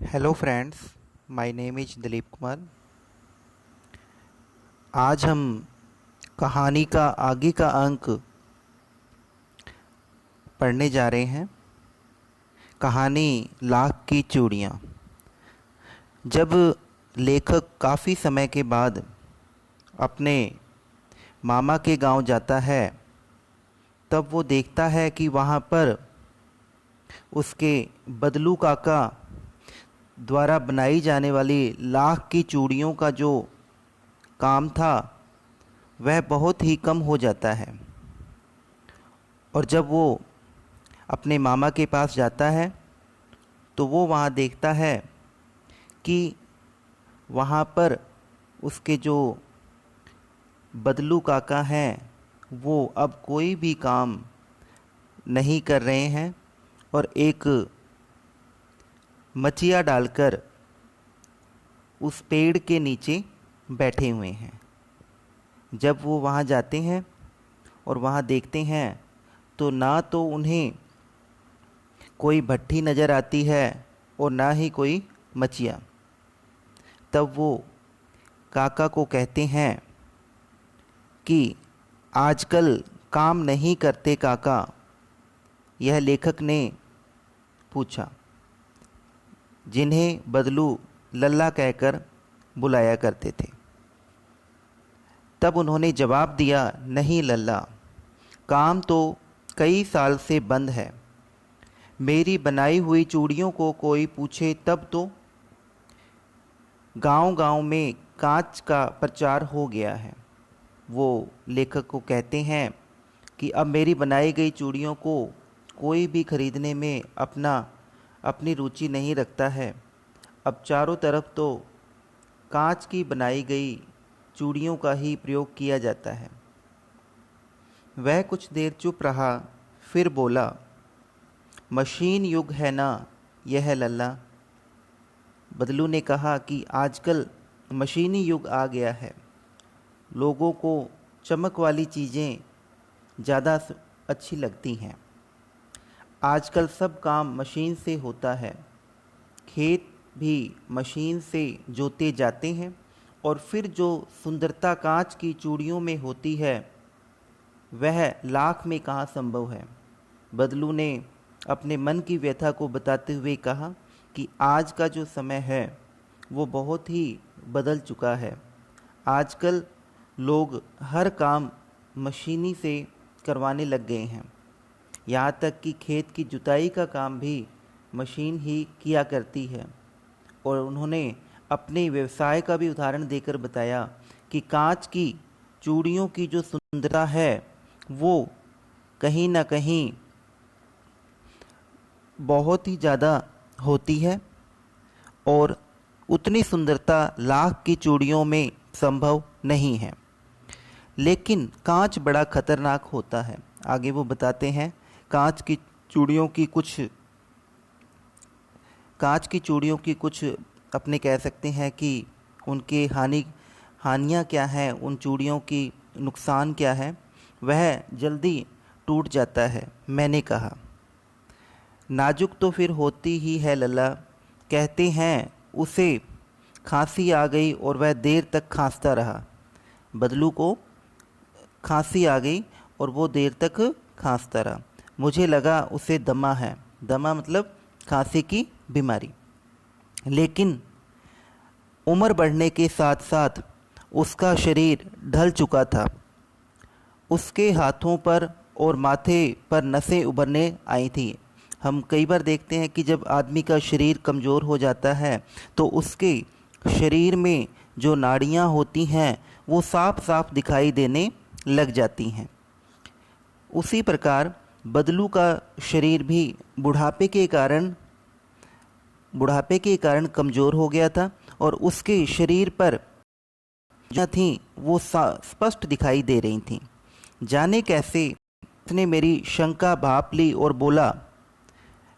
Hello friends, my name is Dilip Kumar. आज हम कहानी का आगे का अंक पढ़ने जा रहे हैं। कहानी लाख की चूड़ियाँ। जब लेखक काफ़ी समय के बाद अपने मामा के गांव जाता है, तब वो देखता है कि वहाँ पर उसके बदलू काका द्वारा बनाई जाने वाली लाख की चूड़ियों का जो काम था वह बहुत ही कम हो जाता है। और जब वो अपने मामा के पास जाता है तो वो वहाँ देखता है कि वहाँ पर उसके जो बदलू काका हैं वो अब कोई भी काम नहीं कर रहे हैं और एक मचिया डालकर उस पेड़ के नीचे बैठे हुए हैं। जब वो वहाँ जाते हैं और वहाँ देखते हैं तो ना तो उन्हें कोई भट्ठी नज़र आती है और ना ही कोई मचिया। तब वो काका को कहते हैं कि आजकल काम नहीं करते काका? यह लेखक ने पूछा, जिन्हें बदलू लल्ला कहकर बुलाया करते थे। तब उन्होंने जवाब दिया, नहीं लल्ला, काम तो कई साल से बंद है। मेरी बनाई हुई चूड़ियों को कोई पूछे तब तो गांव-गांव में कांच का प्रचार हो गया है। वो लेखक को कहते हैं कि अब मेरी बनाई गई चूड़ियों को कोई भी खरीदने में अपनी रुचि नहीं रखता है। अब चारों तरफ तो कांच की बनाई गई चूड़ियों का ही प्रयोग किया जाता है। वह कुछ देर चुप रहा, फिर बोला, मशीन युग है ना यह लल्ला। बदलू ने कहा कि आजकल मशीनी युग आ गया है। लोगों को चमक वाली चीज़ें ज़्यादा अच्छी लगती हैं। आजकल सब काम मशीन से होता है। खेत भी मशीन से जोते जाते हैं और फिर जो सुंदरता कांच की चूड़ियों में होती है वह लाख में कहाँ संभव है। बदलू ने अपने मन की व्यथा को बताते हुए कहा कि आज का जो समय है वो बहुत ही बदल चुका है। आजकल लोग हर काम मशीनी से करवाने लग गए हैं। यहाँ तक कि खेत की जुताई का काम भी मशीन ही किया करती है। और उन्होंने अपने व्यवसाय का भी उदाहरण देकर बताया कि कांच की चूड़ियों की जो सुंदरता है वो कहीं ना कहीं बहुत ही ज़्यादा होती है और उतनी सुंदरता लाख की चूड़ियों में संभव नहीं है। लेकिन कांच बड़ा खतरनाक होता है। आगे वो बताते हैं कांच की चूड़ियों की कुछ अपने कह सकते हैं कि उनके हानियाँ क्या हैं, उन चूड़ियों की नुकसान क्या है। वह जल्दी टूट जाता है। मैंने कहा, नाजुक तो फिर होती ही है लल्ला। कहते हैं उसे खांसी आ गई और वह देर तक खांसता रहा। बदलू को खांसी आ गई और वो देर तक खांसता रहा। मुझे लगा उसे दमा है। दमा मतलब खांसी की बीमारी। लेकिन उम्र बढ़ने के साथ साथ उसका शरीर ढल चुका था। उसके हाथों पर और माथे पर नसें उभरने आई थी। हम कई बार देखते हैं कि जब आदमी का शरीर कमज़ोर हो जाता है तो उसके शरीर में जो नाड़ियाँ होती हैं वो साफ साफ दिखाई देने लग जाती हैं। उसी प्रकार बदलू का शरीर भी बुढ़ापे के कारण कमज़ोर हो गया था और उसके शरीर पर जो थी वो स्पष्ट दिखाई दे रही थीं। जाने कैसे उसने मेरी शंका भांप ली और बोला,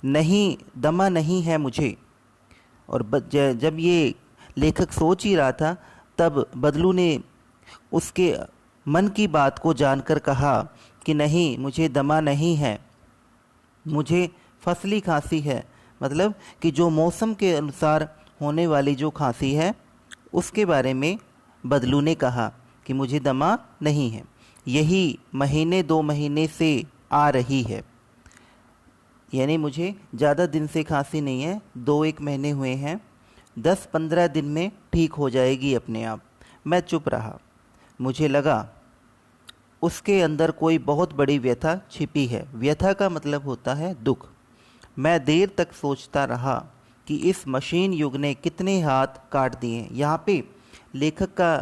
नहीं, दमा नहीं है मुझे। और जब ये लेखक सोच ही रहा था तब बदलू ने उसके मन की बात को जानकर कहा कि नहीं, मुझे दमा नहीं है, मुझे फसली खांसी है। मतलब कि जो मौसम के अनुसार होने वाली जो खांसी है उसके बारे में बदलू ने कहा कि मुझे दमा नहीं है, यही महीने 2 महीने से आ रही है। यानी मुझे ज़्यादा दिन से खांसी नहीं है, 2-1 महीने हुए हैं, 10-15 दिन में ठीक हो जाएगी अपने आप। मैं चुप रहा। मुझे लगा उसके अंदर कोई बहुत बड़ी व्यथा छिपी है। व्यथा का मतलब होता है दुख। मैं देर तक सोचता रहा कि इस मशीन युग ने कितने हाथ काट दिए। यहाँ पे लेखक का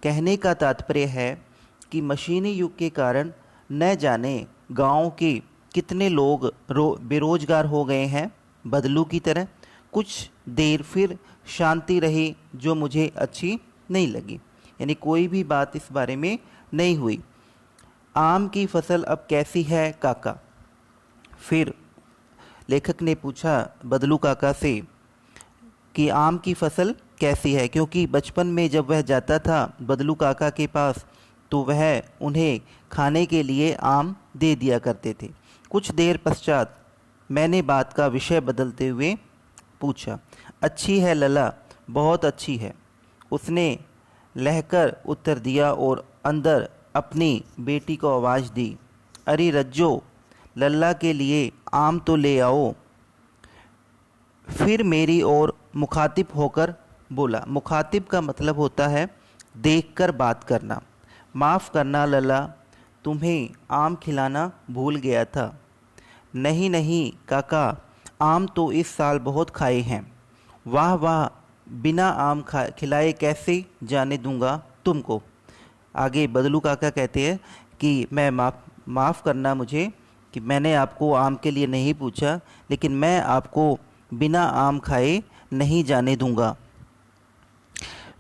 कहने का तात्पर्य है कि मशीनी युग के कारण न जाने गांव के कितने लोग बेरोजगार हो गए हैं, बदलू की तरह। कुछ देर फिर शांति रही जो मुझे अच्छी नहीं लगी, यानी कोई भी बात इस बारे में नहीं हुई। आम की फसल अब कैसी है काका? फिर लेखक ने पूछा बदलू काका से कि आम की फसल कैसी है, क्योंकि बचपन में जब वह जाता था बदलू काका के पास तो वह उन्हें खाने के लिए आम दे दिया करते थे। कुछ देर पश्चात मैंने बात का विषय बदलते हुए पूछा, अच्छी है लला, बहुत अच्छी है। उसने लहकर उत्तर दिया और अंदर अपनी बेटी को आवाज़ दी, अरे रज्जो, लल्ला के लिए आम तो ले आओ। फिर मेरी ओर मुखातिब होकर बोला। मुखातिब का मतलब होता है देखकर बात करना। माफ़ करना लल्ला, तुम्हें आम खिलाना भूल गया था। नहीं नहीं काका, आम तो इस साल बहुत खाए हैं। वाह वाह, बिना आम खिलाए कैसे जाने दूंगा तुमको। आगे बदलू काका कहते हैं कि मैं माफ़ करना मुझे कि मैंने आपको आम के लिए नहीं पूछा, लेकिन मैं आपको बिना आम खाए नहीं जाने दूंगा।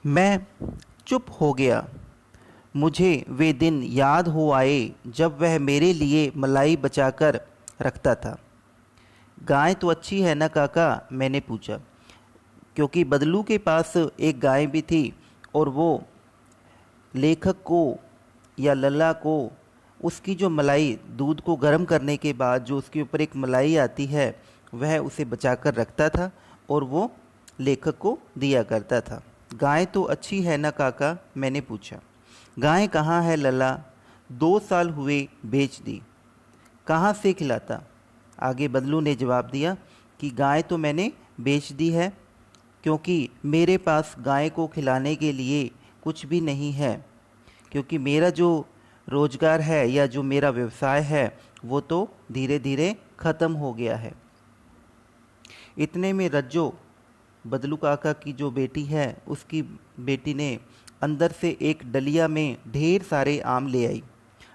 मैं चुप हो गया। मुझे वे दिन याद हो आए जब वह मेरे लिए मलाई बचाकर रखता था। गाय तो अच्छी है ना काका? मैंने पूछा, क्योंकि बदलू के पास एक गाय भी थी और वो लेखक को या लल्ला को उसकी जो मलाई, दूध को गर्म करने के बाद जो उसके ऊपर एक मलाई आती है, वह उसे बचाकर रखता था और वो लेखक को दिया करता था। गाय तो अच्छी है ना काका? मैंने पूछा। गाय कहाँ है लल्ला? 2 साल हुए बेच दी। कहाँ से खिलाता? आगे बदलू ने जवाब दिया कि गाय तो मैंने बेच दी है, क्योंकि मेरे पास गाय को खिलाने के लिए कुछ भी नहीं है, क्योंकि मेरा जो रोज़गार है या जो मेरा व्यवसाय है वो तो धीरे धीरे ख़त्म हो गया है। इतने में रज्जो, बदलू काका की जो बेटी है, उसकी बेटी ने अंदर से एक डलिया में ढेर सारे आम ले आई।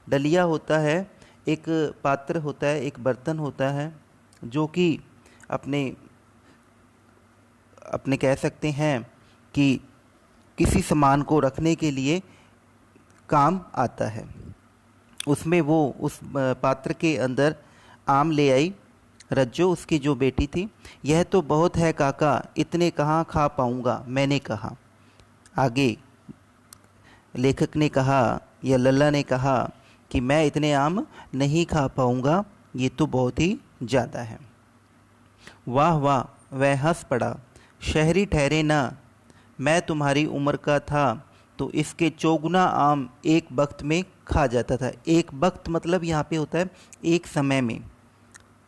डलिया होता है एक पात्र होता है, एक बर्तन होता है जो कि अपने कह सकते हैं कि किसी सामान को रखने के लिए काम आता है। उसमें वो उस पात्र के अंदर आम ले आई रज्जो, उसकी जो बेटी थी। यह तो बहुत है काका, इतने कहाँ खा पाऊँगा, मैंने कहा। आगे लेखक ने कहा या लल्ला ने कहा कि मैं इतने आम नहीं खा पाऊँगा, ये तो बहुत ही ज़्यादा है। वाह वाह, वह हंस पड़ा। शहरी ठहरे ना, मैं तुम्हारी उम्र का था तो इसके चौगुना आम एक वक्त में खा जाता था। एक वक्त मतलब यहाँ पे होता है एक समय में।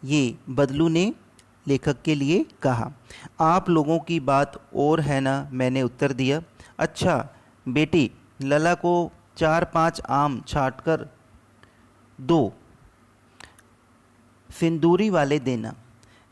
ये बदलू ने लेखक के लिए कहा। आप लोगों की बात और है ना, मैंने उत्तर दिया। अच्छा बेटी, लला को 4-5 आम छाँट कर दो, सिंदूरी वाले देना।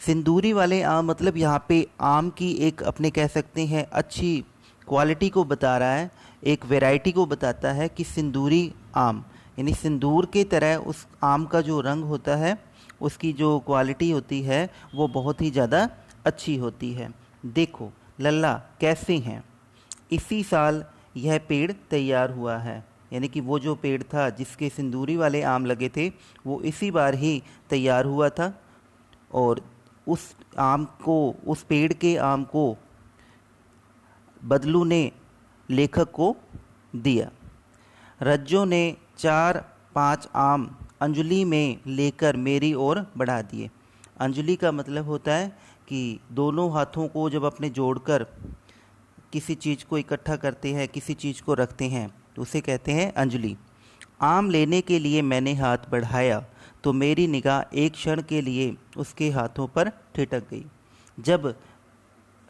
सिंदूरी वाले आम मतलब यहाँ पे आम की एक अपने कह सकते हैं अच्छी क्वालिटी को बता रहा है, एक वैरायटी को बताता है कि सिंदूरी आम, यानी सिंदूर के तरह उस आम का जो रंग होता है, उसकी जो क्वालिटी होती है वो बहुत ही ज़्यादा अच्छी होती है। देखो लल्ला कैसे हैं, इसी साल यह पेड़ तैयार हुआ है। यानी कि वो जो पेड़ था जिसके सिंदूरी वाले आम लगे थे वो इसी बार ही तैयार हुआ था और उस आम को, उस पेड़ के आम को बदलू ने लेखक को दिया। रज्जो ने 4-5 आम अंजलि में लेकर मेरी ओर बढ़ा दिए। अंजलि का मतलब होता है कि दोनों हाथों को जब अपने जोड़कर किसी चीज़ को इकट्ठा करते हैं, किसी चीज़ को रखते हैं, तो उसे कहते हैं अंजलि। आम लेने के लिए मैंने हाथ बढ़ाया तो मेरी निगाह एक क्षण के लिए उसके हाथों पर ठिठक गई। जब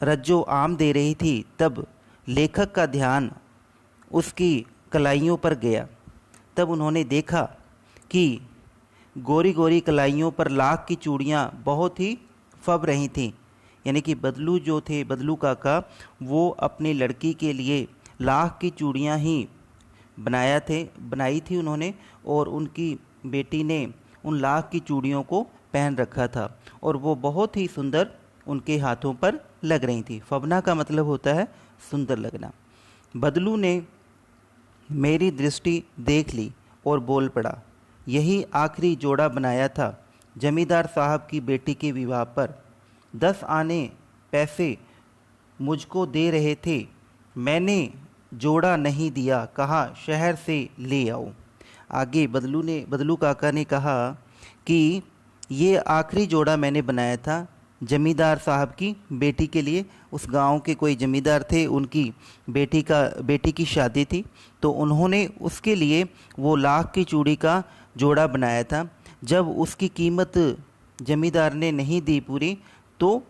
रज्जो आम दे रही थी तब लेखक का ध्यान उसकी कलाइयों पर गया। तब उन्होंने देखा कि गोरी गोरी कलाइयों पर लाख की चूड़ियाँ बहुत ही फब रही थीं। यानी कि बदलू जो थे, बदलू काका, वो अपनी लड़की के लिए लाख की चूड़ियाँ ही बनाई थी उन्होंने, और उनकी बेटी ने उन लाख की चूड़ियों को पहन रखा था और वो बहुत ही सुंदर उनके हाथों पर लग रही थी। फबना का मतलब होता है सुंदर लगना। बदलू ने मेरी दृष्टि देख ली और बोल पड़ा, यही आखिरी जोड़ा बनाया था जमींदार साहब की बेटी के विवाह पर। 10 आने पैसे मुझको दे रहे थे, मैंने जोड़ा नहीं दिया, कहा शहर से ले आओ। आगे बदलू काका ने कहा कि ये आखिरी जोड़ा मैंने बनाया था जमींदार साहब की बेटी के लिए। उस गांव के कोई जमींदार थे, उनकी बेटी की शादी थी, तो उन्होंने उसके लिए वो लाख की चूड़ी का जोड़ा बनाया था। जब उसकी कीमत जमींदार ने नहीं दी पूरी, तो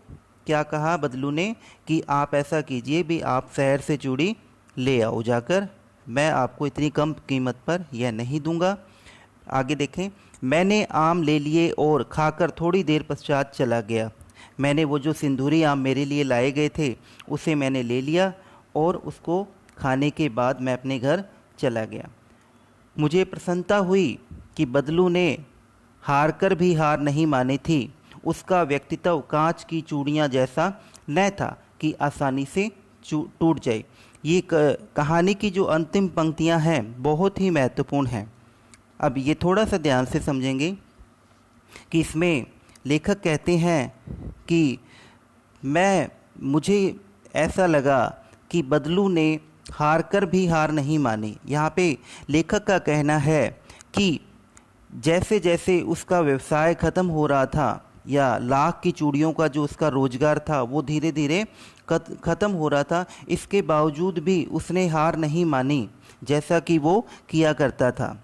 क्या कहा बदलू ने कि आप ऐसा कीजिए भी, आप शहर से चूड़ी ले आओ जाकर, मैं आपको इतनी कम कीमत पर यह नहीं दूंगा। आगे देखें, मैंने आम ले लिए और खाकर थोड़ी देर पश्चात चला गया। मैंने वो जो सिंदूरी आम मेरे लिए लाए गए थे उसे मैंने ले लिया और उसको खाने के बाद मैं अपने घर चला गया। मुझे प्रसन्नता हुई कि बदलू ने हार कर भी हार नहीं मानी थी। उसका व्यक्तित्व कांच की चूड़ियाँ जैसा न था कि आसानी से टूट जाए। ये कहानी की जो अंतिम पंक्तियाँ हैं बहुत ही महत्वपूर्ण हैं। अब ये थोड़ा सा ध्यान से समझेंगे कि इसमें लेखक कहते हैं कि मुझे ऐसा लगा कि बदलू ने हार कर भी हार नहीं मानी। यहाँ पे लेखक का कहना है कि जैसे जैसे उसका व्यवसाय ख़त्म हो रहा था, या लाख की चूड़ियों का जो उसका रोजगार था वो धीरे धीरे ख़त्म हो रहा था, इसके बावजूद भी उसने हार नहीं मानी, जैसा कि वो किया करता था।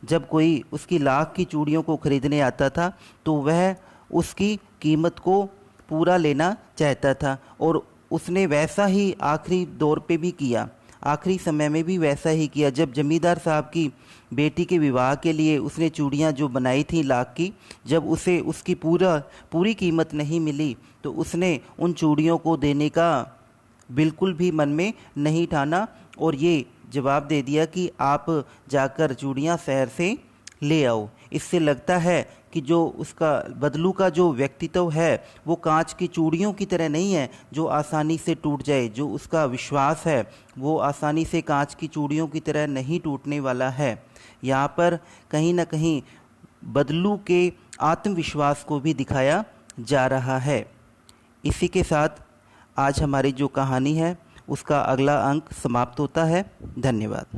जब कोई उसकी लाख की चूड़ियों को खरीदने आता था तो वह उसकी कीमत को पूरा लेना चाहता था, और उसने वैसा ही आखिरी दौर पे भी किया, आखिरी समय में भी वैसा ही किया। जब जमींदार साहब की बेटी के विवाह के लिए उसने चूड़ियाँ जो बनाई थी लाख की, जब उसे उसकी पूरी कीमत नहीं मिली तो उसने उन चूड़ियों को देने का बिल्कुल भी मन में नहीं ठाना और ये जवाब दे दिया कि आप जाकर चूड़ियाँ शहर से ले आओ। इससे लगता है कि जो उसका बदलू का जो व्यक्तित्व है वो कांच की चूड़ियों की तरह नहीं है जो आसानी से टूट जाए। जो उसका विश्वास है वो आसानी से कांच की चूड़ियों की तरह नहीं टूटने वाला है। यहाँ पर कहीं ना कहीं बदलू के आत्मविश्वास को भी दिखाया जा रहा है। इसी के साथ आज हमारी जो कहानी है उसका अगला अंक समाप्त होता है। धन्यवाद।